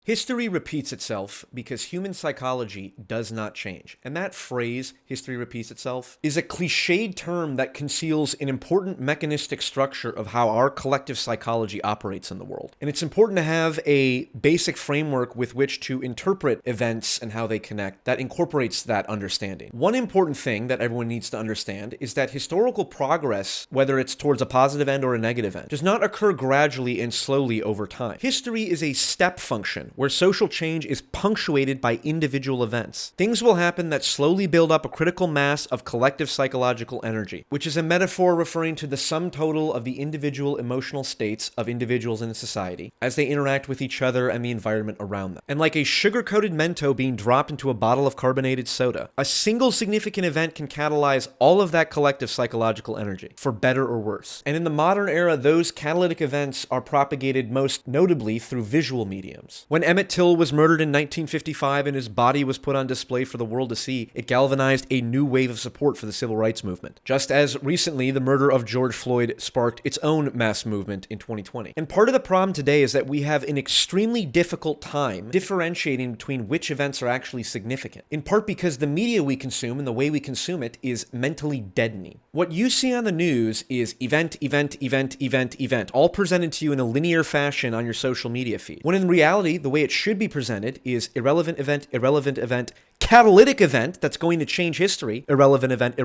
History repeats itself because human psychology does not change. And that phrase, history repeats itself, is a cliched term that conceals an important mechanistic structure of how our collective psychology operates in the world. And it's important to have a basic framework with which to interpret events and how they connect that incorporates that understanding. One important thing that everyone needs to understand is that historical progress, whether it's towards a positive end or a negative end, does not occur gradually and slowly over time. History is a step function where social change is punctuated by individual events. Things will happen that slowly build up a critical mass of collective psychological energy, which is a metaphor referring to the sum total of the individual emotional states of individuals in a society as they interact with each other and the environment around them. And like a sugar-coated Mento being dropped into a bottle of carbonated soda, a single significant event can catalyze all of that collective psychological energy, for better or worse. And in the modern era, those catalytic events are propagated most notably through visual mediums. When Emmett Till was murdered in 1955 and his body was put on display for the world to see, it galvanized a new wave of support for the civil rights movement. Just as recently, the murder of George Floyd sparked its own mass movement in 2020. And part of the problem today is that we have an extremely difficult time differentiating between which events are actually significant, in part because the media we consume and the way we consume it is mentally deadening. What you see on the news is event, all presented to you in a linear fashion on your social media feed. When in reality, the way it should be presented is irrelevant event, catalytic event that's going to change history, irrelevant event,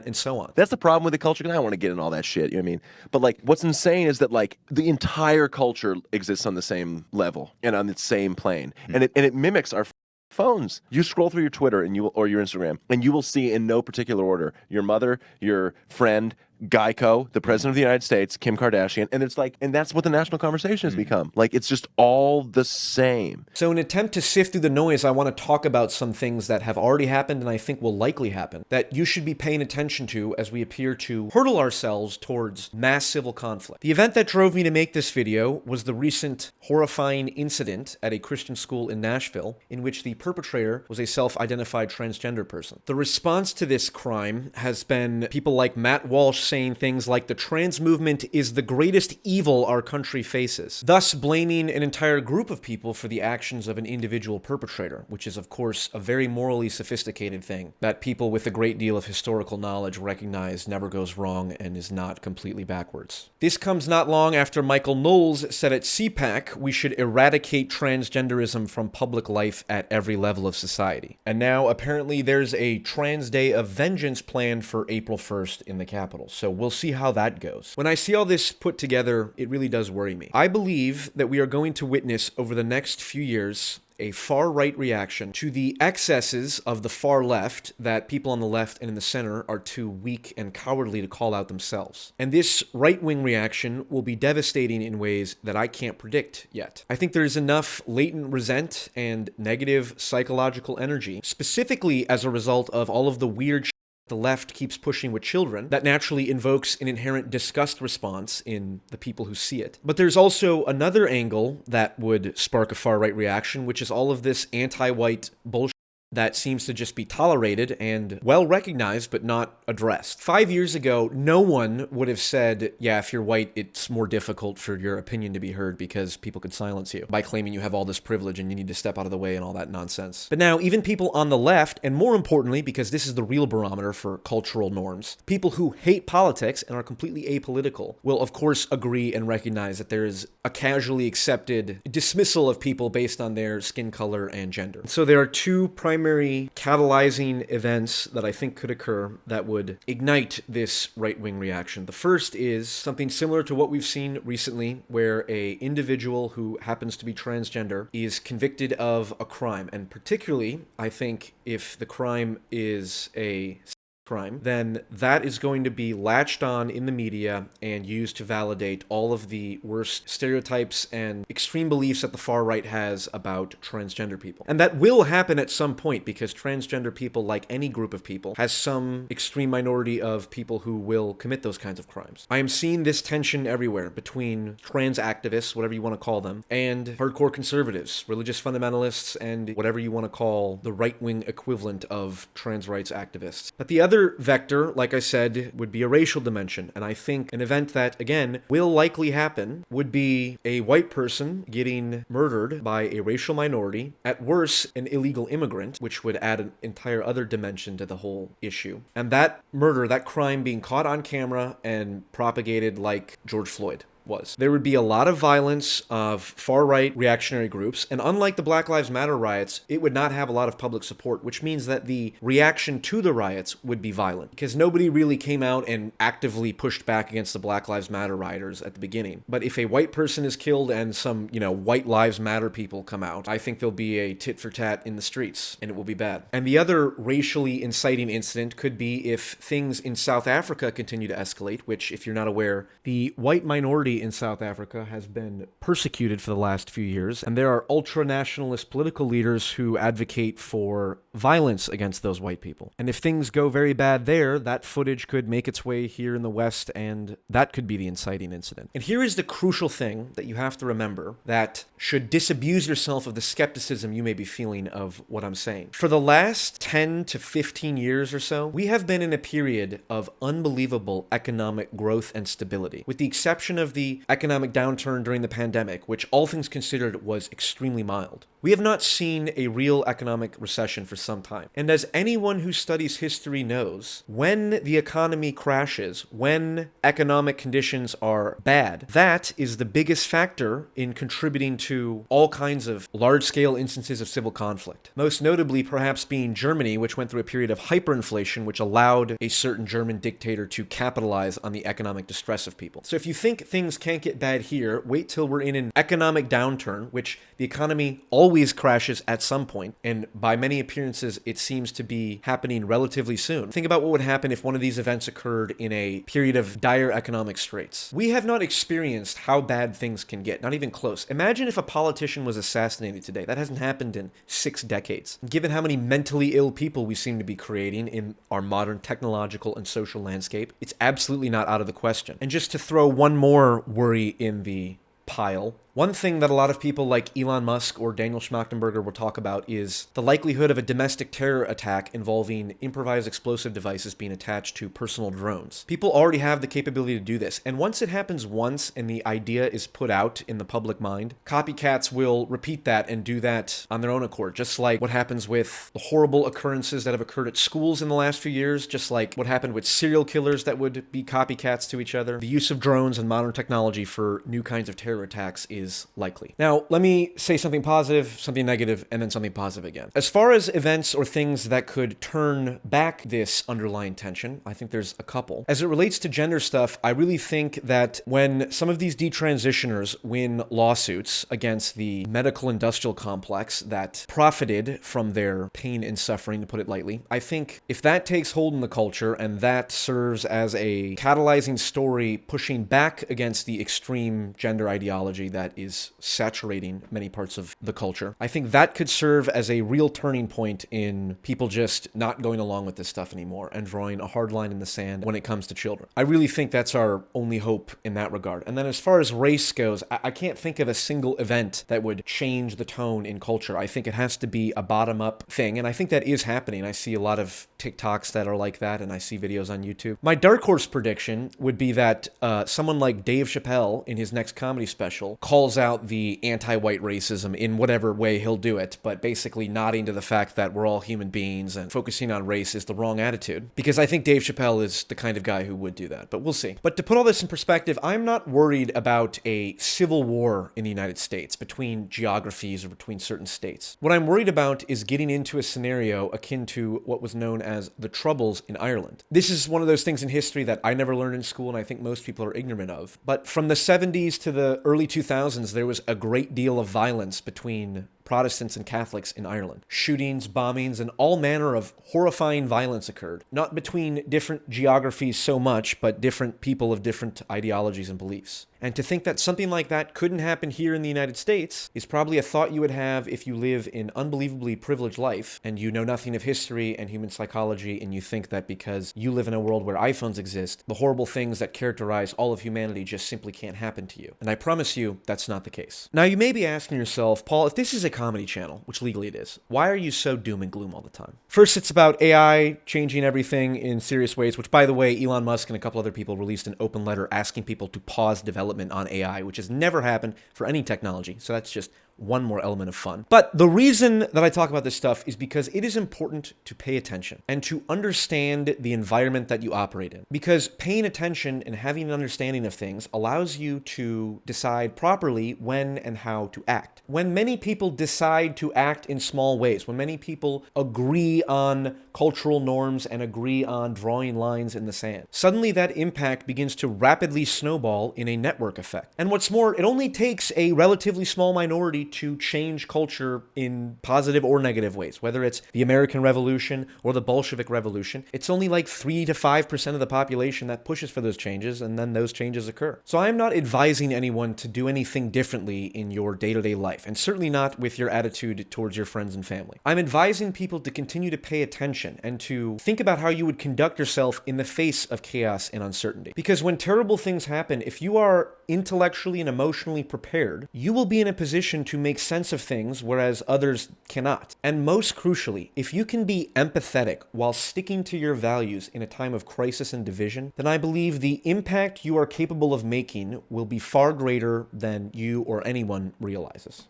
and so on. That's the problem with the culture, because I don't want to get in all that shit, you know what I mean? But like, what's insane is that like the entire culture exists on the same level and on the same plane. And it mimics our phones. You scroll through your Twitter or your Instagram, and you will see in no particular order your mother, your friend, Geico, the president of the United States, Kim Kardashian, and it's like, and that's what the national conversation has become. Like, it's just all the same. So in an attempt to sift through the noise, I want to talk about some things that have already happened and I think will likely happen, that you should be paying attention to as we appear to hurtle ourselves towards mass civil conflict. The event that drove me to make this video was the recent horrifying incident at a Christian school in Nashville, in which the perpetrator was a self-identified transgender person. The response to this crime has been people like Matt Walsh saying things like the trans movement is the greatest evil our country faces, thus blaming an entire group of people for the actions of an individual perpetrator, which is of course a very morally sophisticated thing that people with a great deal of historical knowledge recognize never goes wrong and is not completely backwards. This comes not long after Michael Knowles said at CPAC we should eradicate transgenderism from public life at every level of society. And now apparently there's a Trans Day of Vengeance planned for April 1st in the Capitol. So we'll see how that goes. When I see all this put together, it really does worry me. I believe that we are going to witness over the next few years a far-right reaction to the excesses of the far left that people on the left and in the center are too weak and cowardly to call out themselves. And this right-wing reaction will be devastating in ways that I can't predict yet. I think there's enough latent resent and negative psychological energy, specifically as a result of all of the weird the left keeps pushing with children, that naturally invokes an inherent disgust response in the people who see it. But there's also another angle that would spark a far-right reaction, which is all of this anti-white bullshit that seems to just be tolerated and well recognized but not addressed. 5 years ago, no one would have said, yeah, if you're white, it's more difficult for your opinion to be heard because people could silence you by claiming you have all this privilege and you need to step out of the way and all that nonsense. But now, even people on the left, and more importantly, because this is the real barometer for cultural norms, people who hate politics and are completely apolitical will of course agree and recognize that there is a casually accepted dismissal of people based on their skin color and gender. So there are two primary catalyzing events that I think could occur that would ignite this right-wing reaction. The first is something similar to what we've seen recently, where a individual who happens to be transgender is convicted of a crime. And particularly, I think if the crime is a crime, then that is going to be latched on in the media and used to validate all of the worst stereotypes and extreme beliefs that the far right has about transgender people. And that will happen at some point because transgender people, like any group of people, has some extreme minority of people who will commit those kinds of crimes. I am seeing this tension everywhere between trans activists, whatever you want to call them, and hardcore conservatives, religious fundamentalists, and whatever you want to call the right-wing equivalent of trans rights activists. But the other other vector, like I said, would be a racial dimension. And I think an event that, again, will likely happen would be a white person getting murdered by a racial minority, at worst, an illegal immigrant, which would add an entire other dimension to the whole issue. And that murder, that crime being caught on camera and propagated like George Floyd was. There would be a lot of violence of far-right reactionary groups, and unlike the Black Lives Matter riots, it would not have a lot of public support, which means that the reaction to the riots would be violent, because nobody really came out and actively pushed back against the Black Lives Matter rioters at the beginning. But if a white person is killed and some, white lives matter people come out, I think there'll be a tit for tat in the streets, and it will be bad. And the other racially inciting incident could be if things in South Africa continue to escalate, which, if you're not aware, the white minority in South Africa has been persecuted for the last few years, and there are ultra-nationalist political leaders who advocate for violence against those white people. And if things go very bad there, that footage could make its way here in the West, and that could be the inciting incident. And here is the crucial thing that you have to remember that should disabuse yourself of the skepticism you may be feeling of what I'm saying. For the last 10 to 15 years or so, we have been in a period of unbelievable economic growth and stability, with the exception of the economic downturn during the pandemic, which all things considered was extremely mild. We have not seen a real economic recession for some time. And as anyone who studies history knows, when the economy crashes, when economic conditions are bad, that is the biggest factor in contributing to all kinds of large-scale instances of civil conflict. Most notably, perhaps being Germany, which went through a period of hyperinflation, which allowed a certain German dictator to capitalize on the economic distress of people. So if you think things can't get bad here, wait till we're in an economic downturn, which the economy always crashes at some point, and by many appearances, it seems to be happening relatively soon. Think about what would happen if one of these events occurred in a period of dire economic straits. We have not experienced how bad things can get, not even close. Imagine if a politician was assassinated today. That hasn't happened in 6 decades. Given how many mentally ill people we seem to be creating in our modern technological and social landscape, it's absolutely not out of the question. And just to throw one more worry in the pile, one thing that a lot of people like Elon Musk or Daniel Schmachtenberger will talk about is the likelihood of a domestic terror attack involving improvised explosive devices being attached to personal drones. People already have the capability to do this, and once it happens once and the idea is put out in the public mind, copycats will repeat that and do that on their own accord, just like what happens with the horrible occurrences that have occurred at schools in the last few years, just like what happened with serial killers that would be copycats to each other. The use of drones and modern technology for new kinds of terror attacks is likely. Now, let me say something positive, something negative, and then something positive again. As far as events or things that could turn back this underlying tension, I think there's a couple. As it relates to gender stuff, I really think that when some of these detransitioners win lawsuits against the medical industrial complex that profited from their pain and suffering, to put it lightly, I think if that takes hold in the culture and that serves as a catalyzing story pushing back against the extreme gender ideology that is saturating many parts of the culture, I think that could serve as a real turning point in people just not going along with this stuff anymore and drawing a hard line in the sand when it comes to children. I really think that's our only hope in that regard. And then as far as race goes, I can't think of a single event that would change the tone in culture. I think it has to be a bottom-up thing, and I think that is happening. I see a lot of TikToks that are like that, and I see videos on YouTube. My dark horse prediction would be that someone like Dave Chappelle in his next comedy special calls out the anti-white racism in whatever way he'll do it, but basically nodding to the fact that we're all human beings and focusing on race is the wrong attitude, because I think Dave Chappelle is the kind of guy who would do that, but we'll see. But to put all this in perspective, I'm not worried about a civil war in the United States between geographies or between certain states. What I'm worried about is getting into a scenario akin to what was known as the Troubles in Ireland. This is one of those things in history that I never learned in school and I think most people are ignorant of, but from the 70s to the early 2000s, there was a great deal of violence between Protestants and Catholics in Ireland. Shootings, bombings, and all manner of horrifying violence occurred. Not between different geographies so much, but different people of different ideologies and beliefs. And to think that something like that couldn't happen here in the United States is probably a thought you would have if you live an unbelievably privileged life and you know nothing of history and human psychology, and you think that because you live in a world where iPhones exist, the horrible things that characterize all of humanity just simply can't happen to you. And I promise you, that's not the case. Now, you may be asking yourself, Paul, if this is a comedy channel, which legally it is, why are you so doom and gloom all the time? First, it's about AI changing everything in serious ways, which, by the way, Elon Musk and a couple other people released an open letter asking people to pause development on AI, which has never happened for any technology. So that's just one more element of fun. But the reason that I talk about this stuff is because it is important to pay attention and to understand the environment that you operate in. Because paying attention and having an understanding of things allows you to decide properly when and how to act. When many people decide to act in small ways, when many people agree on cultural norms and agree on drawing lines in the sand, suddenly that impact begins to rapidly snowball in a network effect. And what's more, it only takes a relatively small minority to change culture in positive or negative ways, whether it's the American Revolution or the Bolshevik Revolution. It's only like 3 to 5% of the population that pushes for those changes, and then those changes occur. So I'm not advising anyone to do anything differently in your day-to-day life, and certainly not with your attitude towards your friends and family. I'm advising people to continue to pay attention and to think about how you would conduct yourself in the face of chaos and uncertainty. Because when terrible things happen, if you are intellectually and emotionally prepared, you will be in a position to make sense of things, whereas others cannot. And most crucially, if you can be empathetic while sticking to your values in a time of crisis and division, then I believe the impact you are capable of making will be far greater than you or anyone realizes.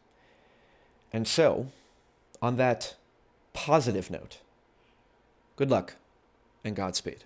And so, on that positive note, good luck and Godspeed.